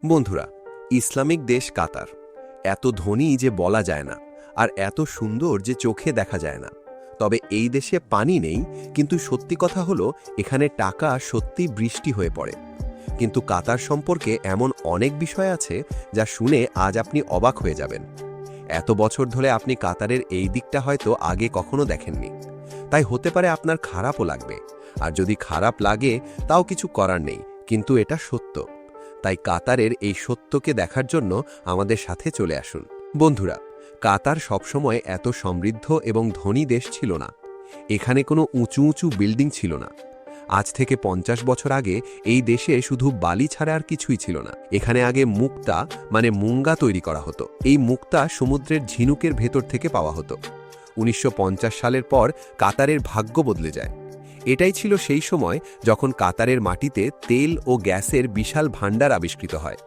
বন্ধুরা, ইসলামিক দেশ কাতার এত ধনী যে বলা যায় না, আর এত সুন্দর যে চোখে দেখা যায় না। তবে এই দেশে পানি নেই, কিন্তু সত্যি কথা হলো এখানে টাকা সত্যি বৃষ্টি হয়ে পড়ে। কিন্তু কাতার সম্পর্কে এমন অনেক বিষয় আছে যা শুনে আজ আপনি অবাক হয়ে যাবেন। এত বছর ধরে আপনি কাতারের এই দিকটা হয়তো আগে কখনো দেখেননি, তাই হতে পারে আপনার খারাপও লাগবে। আর যদি খারাপ লাগে তাও কিছু করার নেই, কিন্তু এটা সত্য। তাই কাতারের এই সত্যকে দেখার জন্য আমাদের সাথে চলে আসুন। বন্ধুরা, কাতার সবসময় এত সমৃদ্ধ এবং ধনী দেশ ছিল না। এখানে কোনো উঁচু উঁচু বিল্ডিং ছিল না। আজ থেকে 50 বছর আগে এই দেশে শুধু বালি ছাড়া আর কিছুই ছিল না। এখানে আগে মুক্তা মানে মুঙ্গা তৈরি করা হতো। এই মুক্তা সমুদ্রের ঝিনুকের ভেতর থেকে পাওয়া হতো। 1950 সালের পর কাতারের ভাগ্য বদলে যায়। এটাই ছিল সেই সময় যখন কাতারের মাটিতে তেল ও গ্যাসের বিশাল ভাণ্ডার আবিষ্কৃত হয়।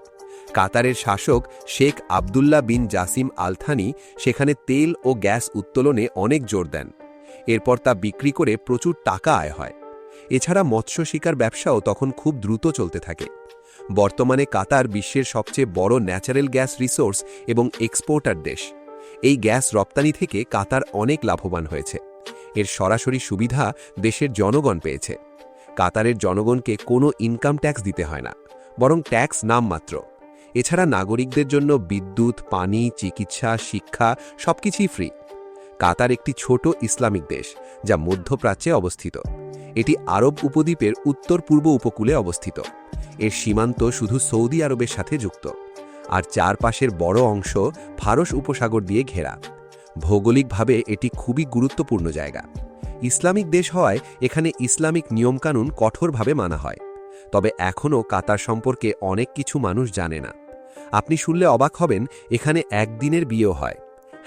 কাতারের শাসক শেখ আবদুল্লাহ বিন জাসিম আল থানি সেখানে তেল ও গ্যাস উত্তোলনে অনেক জোর দেন। এরপর তা বিক্রি করে প্রচুর টাকা আয় হয়। এছাড়া মৎস্য শিকার ব্যবসাও তখন খুব দ্রুত চলতে থাকে। বর্তমানে কাতার বিশ্বের সবচেয়ে বড় ন্যাচারাল গ্যাস রিসোর্স এবং এক্সপোর্টার দেশ। এই গ্যাস রপ্তানি থেকে কাতার অনেক লাভবান হয়েছে। এর সরাসরি সুবিধা দেশের জনগণ পেয়েছে। কাতারের জনগণকে কোনো ইনকাম ট্যাক্স দিতে হয় না, বরং ট্যাক্স নামমাত্র। এছাড়া নাগরিকদের জন্য বিদ্যুৎ, পানি, চিকিৎসা, শিক্ষা সবকিছুই ফ্রি। কাতার একটি ছোট ইসলামিক দেশ যা মধ্যপ্রাচ্যে অবস্থিত। এটি আরব উপদ্বীপের উত্তর পূর্ব উপকূলে অবস্থিত। এর সীমান্ত শুধু সৌদি আরবের সাথে যুক্ত, আর চারপাশের বড় অংশ ফারস উপসাগর দিয়ে ঘেরা। ভৌগোলিকভাবে এটি খুবই গুরুত্বপূর্ণ জায়গা। ইসলামিক দেশ হওয়ায় এখানে ইসলামিক নিয়মকানুন কঠোরভাবে মানা হয়। তবে এখনও কাতার সম্পর্কে অনেক কিছু মানুষ জানে না। আপনি শুনলে অবাক হবেন, এখানে একদিনের বিয়েও হয়।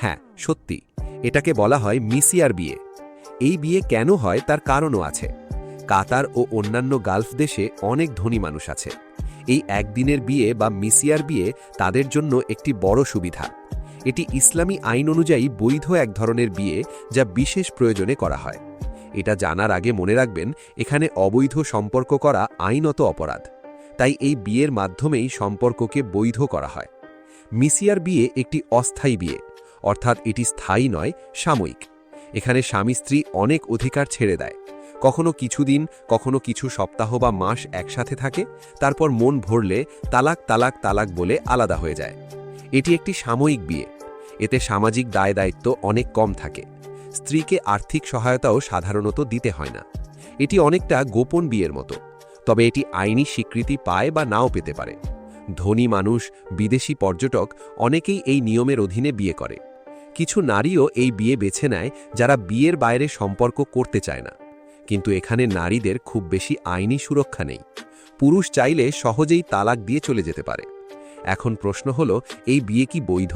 হ্যাঁ, সত্যি, এটাকে বলা হয় মিসিয়ার বিয়ে। এই বিয়ে কেন হয় তার কারণও আছে। কাতার ও অন্যান্য গালফ দেশে অনেক ধনী মানুষ আছে। এই একদিনের বিয়ে বা মিসিয়ার বিয়ে তাদের জন্য একটি বড় সুবিধা। এটি ইসলামী আইন অনুযায়ী বৈধ এক ধরনের বিয়ে, যা বিশেষ প্রয়োজনে করা হয়। এটা জানার আগে মনে রাখবেন, এখানে অবৈধ সম্পর্ক করা আইনত অপরাধ। তাই এই বিয়ের মাধ্যমেই সম্পর্ককে বৈধ করা হয়। মিসিয়ার বিয়ে একটি অস্থায়ী বিয়ে, অর্থাৎ এটি স্থায়ী নয়, সাময়িক। এখানে স্বামী স্ত্রী অনেক অধিকার ছেড়ে দেয়। কখনো কিছুদিন, কখনো কিছু সপ্তাহ বা মাস একসাথে থাকে, তারপর মন ভরলে তালাক তালাক তালাক বলে আলাদা হয়ে যায়। এটি একটি সাময়িক বিয়ে। এতে সামাজিক দায় দায়িত্ব অনেক কম থাকে। স্ত্রীকে আর্থিক সহায়তাও সাধারণত দিতে হয় না। এটি অনেকটা গোপন বিয়ের মতো, তবে এটি আইনি স্বীকৃতি পায় বা নাও পেতে পারে। ধনী মানুষ, বিদেশি পর্যটক অনেকেই এই নিয়মের অধীনে বিয়ে করে। কিছু নারীও এই বিয়ে বেছে নেয় যারা বিয়ের বাইরে সম্পর্ক করতে চায় না। কিন্তু এখানে নারীদের খুব বেশি আইনি সুরক্ষা নেই। পুরুষ চাইলে সহজেই তালাক দিয়ে চলে যেতে পারে। এখন প্রশ্ন হলো, এই বিয়ে কি বৈধ?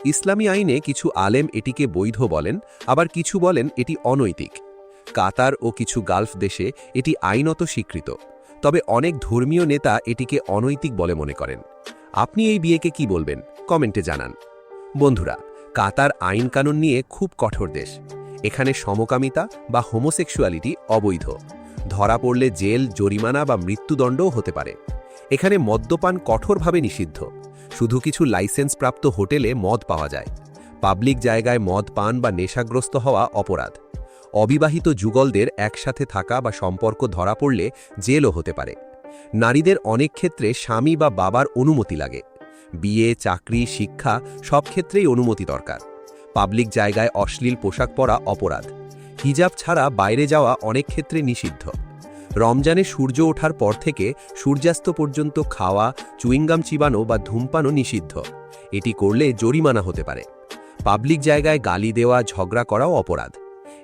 ইসলামী আইনে কিছু আলেম এটিকে বৈধ বলেন, আবার কিছু বলেন এটি অনৈতিক। কাতার ও কিছু গালফ দেশে এটি আইনত স্বীকৃত, তবে অনেক ধর্মীয় নেতা এটিকে অনৈতিক বলে মনে করেন। আপনি এই বিয়েকে কি বলবেন, কমেন্টে জানান। বন্ধুরা, কাতার আইন কানুন নিয়ে খুব কঠোর দেশ। এখানে সমকামিতা বা হোমোসেক্সুয়ালিটি অবৈধ। ধরা পড়লে জেল, জরিমানা বা মৃত্যুদণ্ডও হতে পারে। এখানে মদ্যপান কঠোরভাবে নিষিদ্ধ। শুধু কিছু লাইসেন্সপ্রাপ্ত হোটেলে মদ পাওয়া যায়। পাবলিক জায়গায় মদ পান বা নেশাগ্রস্ত হওয়া অপরাধ। অবিবাহিত যুগলদের একসাথে থাকা বা সম্পর্ক ধরা পড়লে জেলও হতে পারে। নারীদের অনেক ক্ষেত্রে স্বামী বা বাবার অনুমতি লাগে। বিয়ে, চাকরি, শিক্ষা সব ক্ষেত্রেই অনুমতি দরকার। পাবলিক জায়গায় অশ্লীল পোশাক পরা অপরাধ। হিজাব ছাড়া বাইরে যাওয়া অনেক ক্ষেত্রে নিষিদ্ধ। রমজানে সূর্য ওঠার পর থেকে সূর্যাস্ত পর্যন্ত খাওয়া, চুইংগাম চিবানো বা ধূমপানও নিষিদ্ধ। এটি করলে জরিমানা হতে পারে। পাবলিক জায়গায় গালি দেওয়া, ঝগড়া করাও অপরাধ।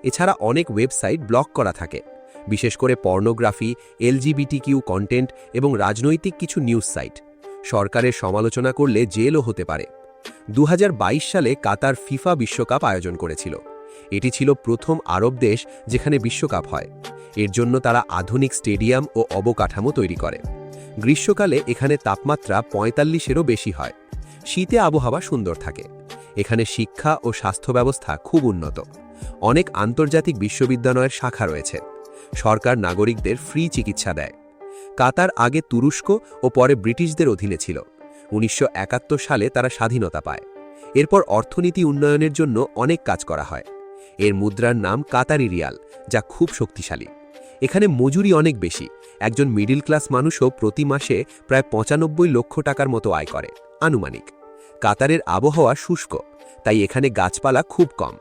এছাড়া অনেক ওয়েবসাইট ব্লক করা থাকে, বিশেষ করে পর্নোগ্রাফি, LGBTQ কন্টেন্ট এবং রাজনৈতিক কিছু নিউজ সাইট। সরকারের সমালোচনা করলে জেলও হতে পারে। 2022 সালে কাতার ফিফা বিশ্বকাপ আয়োজন করেছিল। এটি ছিল প্রথম আরব দেশ যেখানে বিশ্বকাপ হয়। এর জন্য তারা আধুনিক স্টেডিয়াম ও অবকাঠামো তৈরি করে। গ্রীষ্মকালে এখানে তাপমাত্রা 45-এরও বেশি হয়। শীতে আবহাওয়া সুন্দর থাকে। এখানে শিক্ষা ও স্বাস্থ্য ব্যবস্থা খুব উন্নত। অনেক আন্তর্জাতিক বিশ্ববিদ্যালয়ের শাখা রয়েছে। সরকার নাগরিকদের ফ্রি চিকিৎসা দেয়। কাতার আগে তুরস্ক ও পরে ব্রিটিশদের অধীনে ছিল। 1971 সালে তারা স্বাধীনতা পায়। এরপর অর্থনীতি উন্নয়নের জন্য অনেক কাজ করা হয়। এর মুদ্রার নাম কাতারি রিয়াল, যা খুব শক্তিশালী। এখানে মজুরি অনেক বেশি। একজন মিডল ক্লাস মানুষও প্রতি মাসে প্রায় 95 লক্ষ টাকার মতো আয় করে আনুমানিক। কাতারের আবহাওয়া শুষ্ক, তাই এখানে গাছপালা খুব কম।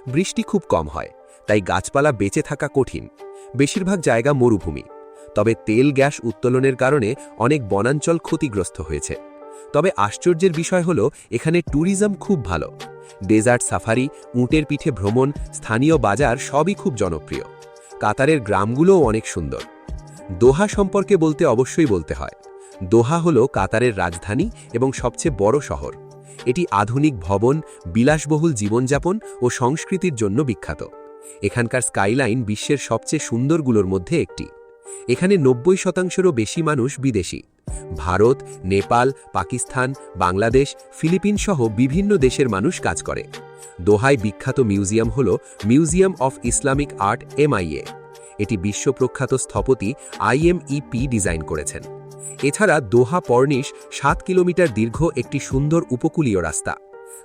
বৃষ্টি খুব কম হয়, তাই গাছপালা বেঁচে থাকা কঠিন। বেশিরভাগ জায়গা মরুভূমি। তবে তেল গ্যাস উত্তোলনের কারণে অনেক বনাঞ্চল ক্ষতিগ্রস্ত হয়েছে। তবে আশ্চর্যের বিষয় হলো এখানে ট্যুরিজম খুব ভালো। ডেজার্ট সাফারি, উটের পিঠে ভ্রমণ, স্থানীয় বাজার সবই খুব জনপ্রিয়। কাতারের গ্রামগুলোও অনেক সুন্দর। দোহা সম্পর্কে অবশ্যই বলতে হয়। দোহা হলো কাতারের রাজধানী এবং সবচেয়ে বড় শহর। এটি আধুনিক ভবন, বিলাসবহুল জীবনযাপন ও সংস্কৃতির জন্য বিখ্যাত। এখানকার স্কাইলাইন বিশ্বের সবচেয়ে সুন্দরগুলোর মধ্যে একটি। এখানে 90%-রও বেশি মানুষ বিদেশি। ভারত, নেপাল, পাকিস্তান, বাংলাদেশ, ফিলিপিন সহ বিভিন্ন দেশের মানুষ কাজ করে। দোহায় বিখ্যাত মিউজিয়াম হল museum of Islamic art MIA। এটি বিশ্বপ্রখ্যাত স্থপতি IMEP ডিজাইন করেছেন। এছাড়া দোহা পর্নিশ 7 কিলোমিটার দীর্ঘ একটি সুন্দর উপকূলীয় রাস্তা।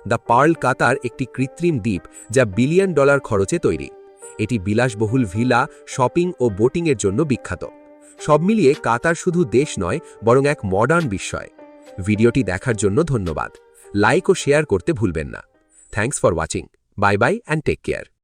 দ্য পার্ল কাতার একটি কৃত্রিম দ্বীপ যা $বিলিয়ন খরচে তৈরি। এটি বিলাসবহুল ভিলা, শপিং ও বোটিংয়ের জন্য বিখ্যাত। সব মিলিয়ে কাতার শুধু দেশ নয়, বরং এক মডার্ন বিস্ময়। ভিডিওটি দেখার জন্য ধন্যবাদ। লাইক ও শেয়ার করতে ভুলবেন না। Thanks for watching. Bye bye and take care.